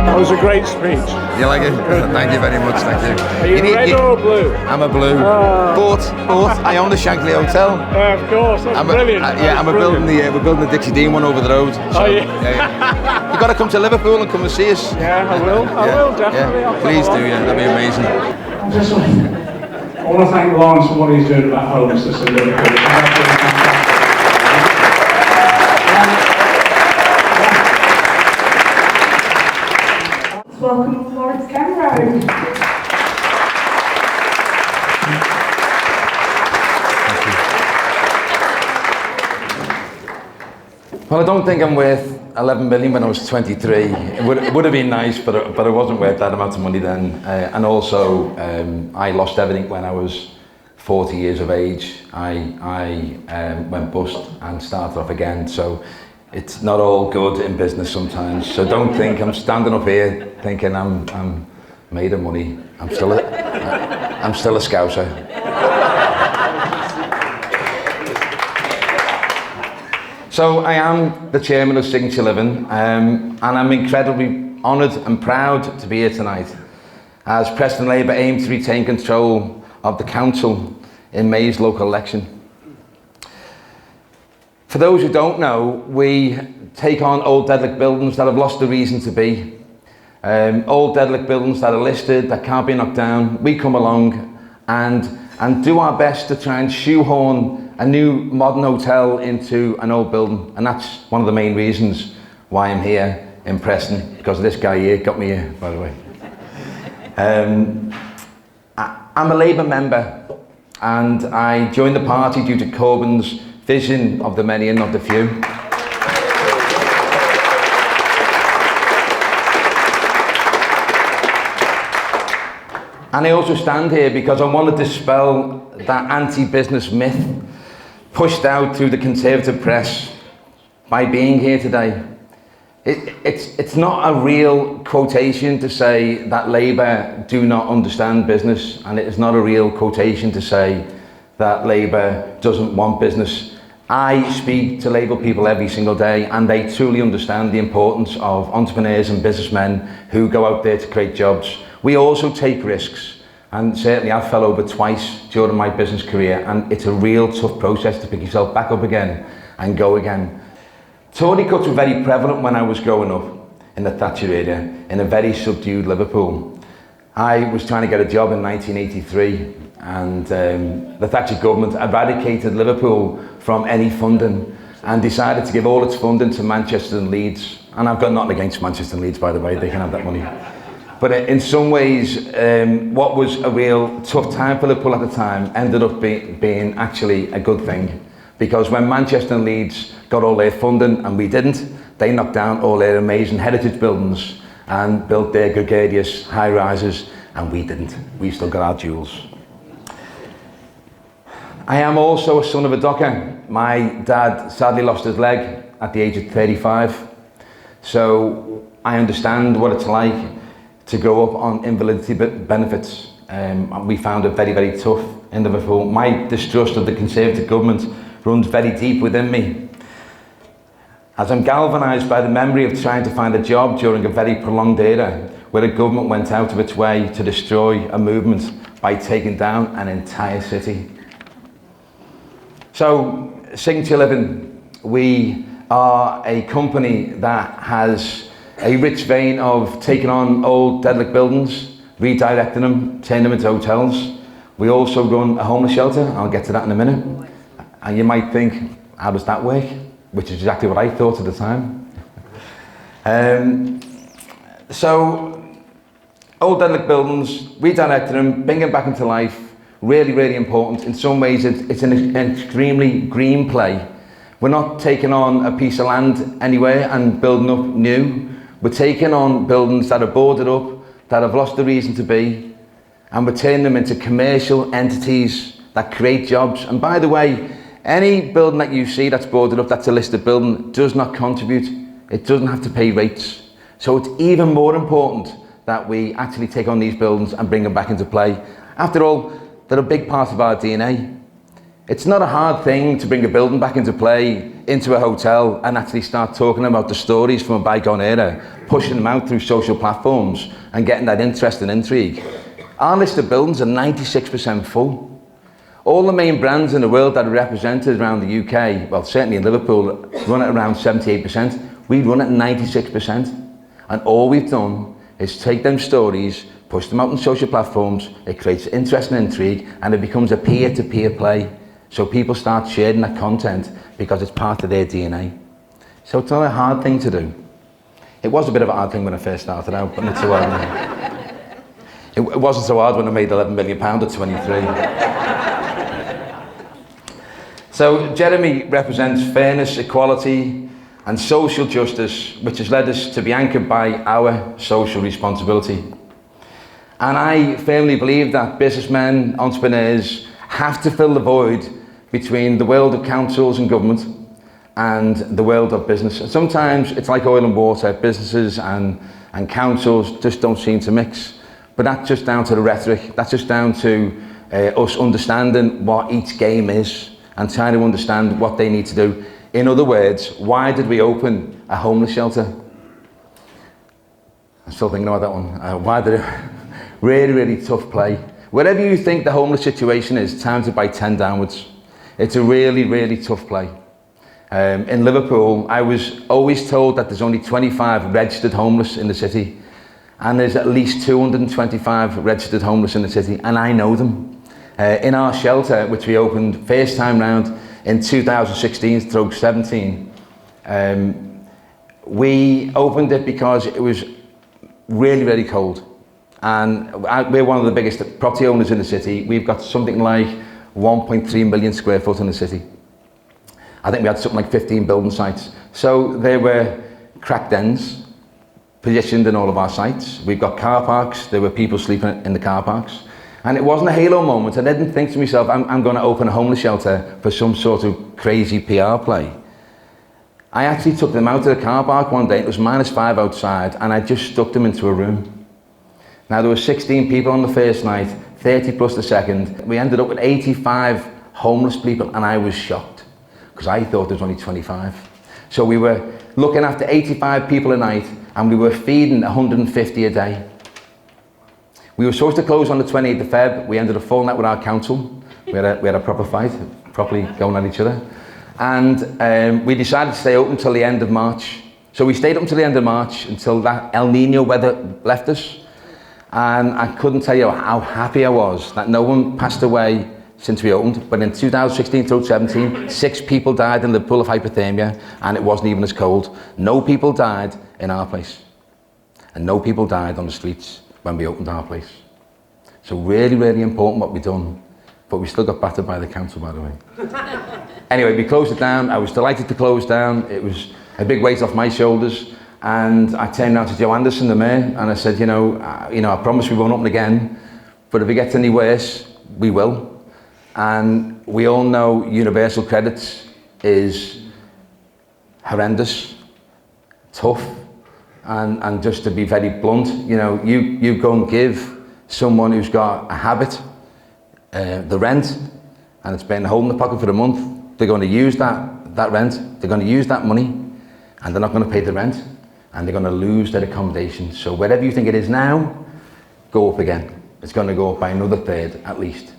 That was a great speech. You like it? Thank you very much, thank you. Are you red or blue? I'm a blue. Both. I own the Shankly Hotel. Of course, that's brilliant. We're building the Dixie Dean one over the road. So, yeah. You've got to come to Liverpool and come and see us. Yeah, I will. I will, definitely. Yeah. Please do, yeah, that'd be amazing. I want to thank Lawrence for what he's doing about homelessness in Liverpool. Welcome, Lawrence Kenwright. Well, I don't think I'm worth 11 million when I was 23. It would have been nice, but I wasn't worth that amount of money then. And also, I lost everything when I was 40 years of age. I went bust and started off again. So it's not all good in business sometimes. So don't think I'm standing up here thinking I'm made of money. I'm still a Scouser. So I am the chairman of Signature Living, and I'm incredibly honoured and proud to be here tonight as Preston Labour aim to retain control of the council in May's local election. For those who don't know, we take on old derelict buildings that have lost the reason to be. Old derelict buildings that are listed, that can't be knocked down. We come along and do our best to try and shoehorn a new modern hotel into an old building. And that's one of the main reasons why I'm here in Preston, because this guy here got me here, by the way. I'm a Labour member, and I joined the party due to Corbyn's vision of the many and not the few. And I also stand here because I want to dispel that anti-business myth pushed out through the Conservative press by being here today. It's not a real quotation to say that Labour do not understand business, and it is not a real quotation to say that Labour doesn't want business. I speak to Labour people every single day, and they truly understand the importance of entrepreneurs and businessmen who go out there to create jobs. We also take risks. And certainly I fell over twice during my business career, and it's a real tough process to pick yourself back up again and go again. Tory cuts were very prevalent when I was growing up in the Thatcher area, in a very subdued Liverpool. I was trying to get a job in 1983, and the Thatcher government eradicated Liverpool from any funding and decided to give all its funding to Manchester and Leeds. And I've got nothing against Manchester and Leeds, by the way, they can have that money. But in some ways, what was a real tough time for Liverpool at the time ended up being actually a good thing. Because when Manchester and Leeds got all their funding and we didn't, they knocked down all their amazing heritage buildings and built their gregarious high-rises, and we didn't. We still got our jewels. I am also a son of a docker. My dad sadly lost his leg at the age of 35. So I understand what it's like to go up on invalidity benefits. We found it very, very tough in Liverpool. My distrust of the Conservative government runs very deep within me, as I'm galvanised by the memory of trying to find a job during a very prolonged era where the government went out of its way to destroy a movement by taking down an entire city. So, Signature Living, we are a company that has a rich vein of taking on old derelict buildings, redirecting them, turning them into hotels. We also run a homeless shelter. I'll get to that in a minute. And you might think, how does that work? Which is exactly what I thought at the time. So, old derelict buildings, redirecting them, bringing them back into life, really, really important. In some ways, it's an extremely green play. We're not taking on a piece of land anywhere and building up new. We're taking on buildings that are boarded up, that have lost the reason to be, and we're turning them into commercial entities that create jobs. And by the way, any building that you see that's boarded up, that's a listed building, does not contribute. It doesn't have to pay rates. So it's even more important that we actually take on these buildings and bring them back into play. After all, they're a big part of our DNA. It's not a hard thing to bring a building back into play, into a hotel, and actually start talking about the stories from a bygone era, pushing them out through social platforms and getting that interest and intrigue. Our list of buildings are 96% full. All the main brands in the world that are represented around the UK, well, certainly in Liverpool, run at around 78%. We run at 96%. And all we've done is take them stories, push them out on social platforms, it creates interest and intrigue, and it becomes a peer-to-peer play. So people start sharing that content because it's part of their DNA. So it's not a hard thing to do. It was a bit of a hard thing when I first started out, but not so hard now. It wasn't so hard when I made £11 million at 23. So Jeremy represents fairness, equality and social justice, which has led us to be anchored by our social responsibility. And I firmly believe that businessmen, entrepreneurs have to fill the void between the world of councils and government and the world of business. And sometimes it's like oil and water, businesses and councils just don't seem to mix. But that's just down to the rhetoric, that's just down to us understanding what each game is and trying to understand what they need to do. In other words, why did we open a homeless shelter? I'm still thinking about that one. Why did it? Really, really tough play. Wherever you think the homeless situation is, times it by 10 downwards. It's a really, really tough play. In Liverpool, I was always told that there's only 25 registered homeless in the city. And there's at least 225 registered homeless in the city, and I know them. In our shelter, which we opened first time round in 2016/17, we opened it because it was really, really cold. And we're one of the biggest property owners in the city. We've got something like 1.3 million square foot in the city. I think we had something like 15 building sites. So there were cracked ends positioned in all of our sites. We've got car parks. There were people sleeping in the car parks. And it wasn't a halo moment. I didn't think to myself, I'm going to open a homeless shelter for some sort of crazy PR play. I actually took them out to the car park one day. It was -5 outside, and I just stuck them into a room. Now, there were 16 people on the first night, 30 plus the second. We ended up with 85 homeless people, and I was shocked because I thought there was only 25. So we were looking after 85 people a night, and we were feeding 150 a day. We were supposed to close on the 28th of Feb. We ended up falling out with our council. We had a proper fight, properly going at each other. And we decided to stay open until the end of March. So we stayed up until the end of March, until that El Nino weather left us. And I couldn't tell you how happy I was that no one passed away since we opened. But in 2016-17, 6 people died in the pool of hypothermia, and it wasn't even as cold. No people died in our place. And no people died on the streets when we opened our place. So really, really important what we've done, but we still got battered by the council, by the way. Anyway, we closed it down. I was delighted to close down. It was a big weight off my shoulders. And I turned around to Joe Anderson, the mayor, and I said, I promise we won't open again, but if it gets any worse, we will. And we all know universal credits is horrendous, tough, and just to be very blunt, you go and give someone who's got a habit the rent, and it's been a hole in the pocket for a month. They're going to use that rent, they're going to use that money, and they're not going to pay the rent, and they're going to lose their accommodation. So whatever you think it is now, go up again. It's going to go up by another third at least.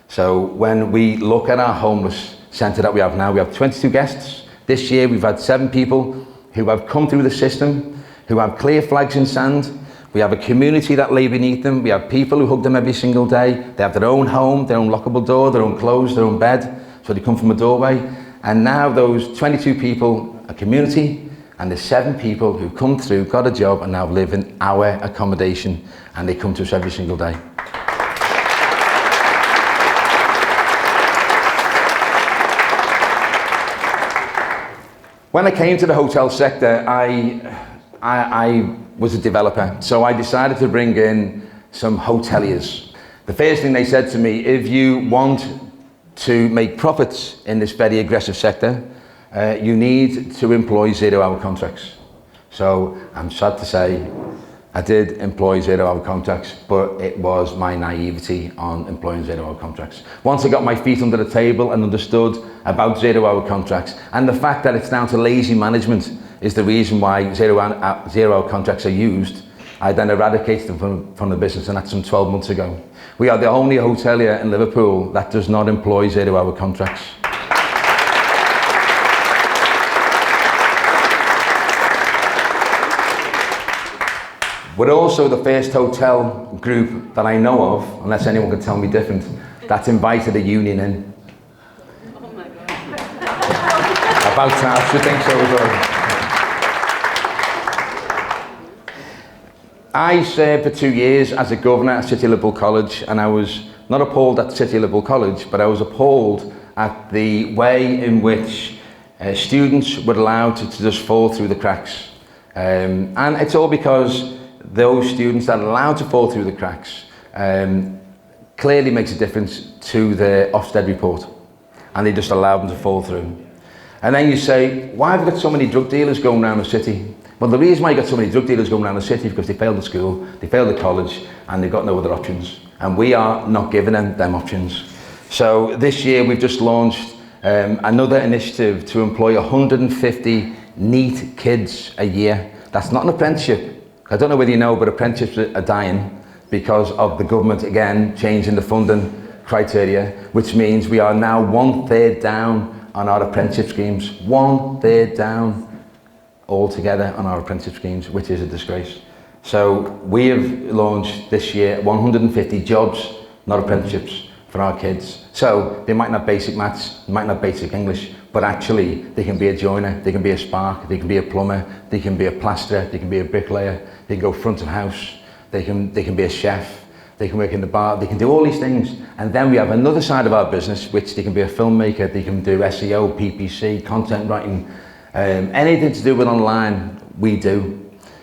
So when we look at our homeless centre that we have now, we have 22 guests. This year we've had 7 people who have come through the system, who have clear flags in sand. We have a community that lay beneath them. We have people who hug them every single day. They have their own home, their own lockable door, their own clothes, their own bed. So they come from a doorway. And now those 22 people, a community, and the 7 people who come through, got a job, and now live in our accommodation, and they come to us every single day. When I came to the hotel sector, I was a developer, so I decided to bring in some hoteliers. The first thing they said to me, if you want to make profits in this very aggressive sector, you need to employ 0-hour contracts. So I'm sad to say I did employ 0-hour contracts, but it was my naivety on employing 0-hour contracts. Once I got my feet under the table and understood about 0-hour contracts, and the fact that it's down to lazy management is the reason why 0-hour contracts are used, I then eradicated them from the business, and that's some 12 months ago. We are the only hotelier in Liverpool that does not employ 0-hour contracts. We're also the first hotel group that I know of, unless anyone can tell me different, that's invited a union in. Oh my God. About time, I should think so as well. I served for 2 years as a governor at City Liverpool College, and I was not appalled at City Liverpool College, but I was appalled at the way in which students were allowed to just fall through the cracks. And it's all because those students that are allowed to fall through the cracks clearly makes a difference to the Ofsted report, and they just allow them to fall through. And then you say, why have we got so many drug dealers going around the city? Well, the reason why you got so many drug dealers going around the city is because they failed the school, they failed the college, and they've got no other options. And we are not giving them options. So this year we've just launched another initiative to employ 150 NEET kids a year. That's not an apprenticeship. I don't know whether you know, but apprenticeships are dying because of the government, again, changing the funding criteria, which means we are now 1/3 down on our apprenticeship schemes. 1/3 down altogether on our apprenticeship schemes, which is a disgrace. So we have launched this year 150 jobs, not apprenticeships, for our kids. So they might not basic maths, might not basic English, but actually they can be a joiner, they can be a spark, they can be a plumber, they can be a plasterer, they can be a bricklayer, they can go front of house, they can be a chef, they can work in the bar, they can do all these things. And then we have another side of our business, which they can be a filmmaker, they can do SEO, PPC, content writing, anything to do with online, we do.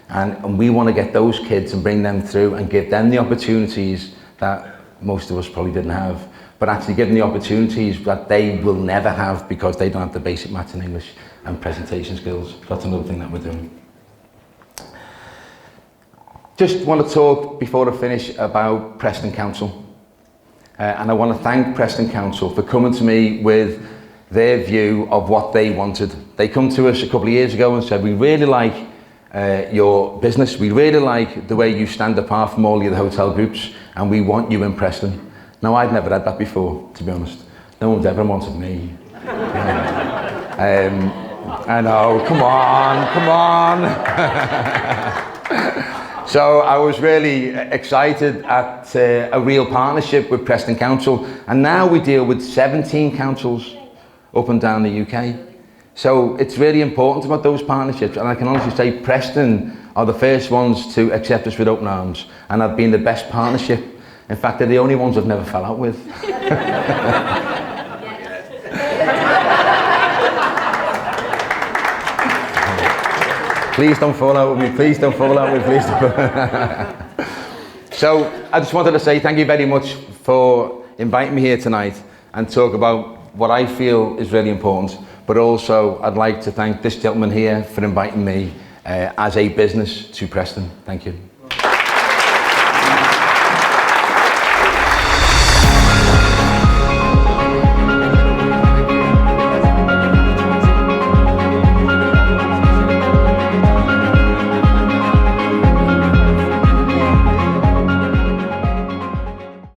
And we want to get those kids and bring them through and give them the opportunities that most of us probably didn't have, but actually give them the opportunities that they will never have because they don't have the basic maths and English and presentation skills. That's another thing that we're doing. Just want to talk before I finish about Preston Council. And I want to thank Preston Council for coming to me with their view of what they wanted. They come to us a couple of years ago and said, we really like your business, we really like the way you stand apart from all the other hotel groups, and we want you in Preston. Now, I'd never had that before, to be honest. No one's ever wanted me. I know, come on. So I was really excited at a real partnership with Preston Council, and now we deal with 17 councils up and down the UK. So it's really important about those partnerships, and I can honestly say Preston are the first ones to accept us with open arms, and have been the best partnership. In fact, they're the only ones I've never fell out with. Please don't fall out with me, please don't fall out with me, please don't. So I just wanted to say thank you very much for inviting me here tonight and talk about what I feel is really important, but also I'd like to thank this gentleman here for inviting me as a business to Preston. Thank you.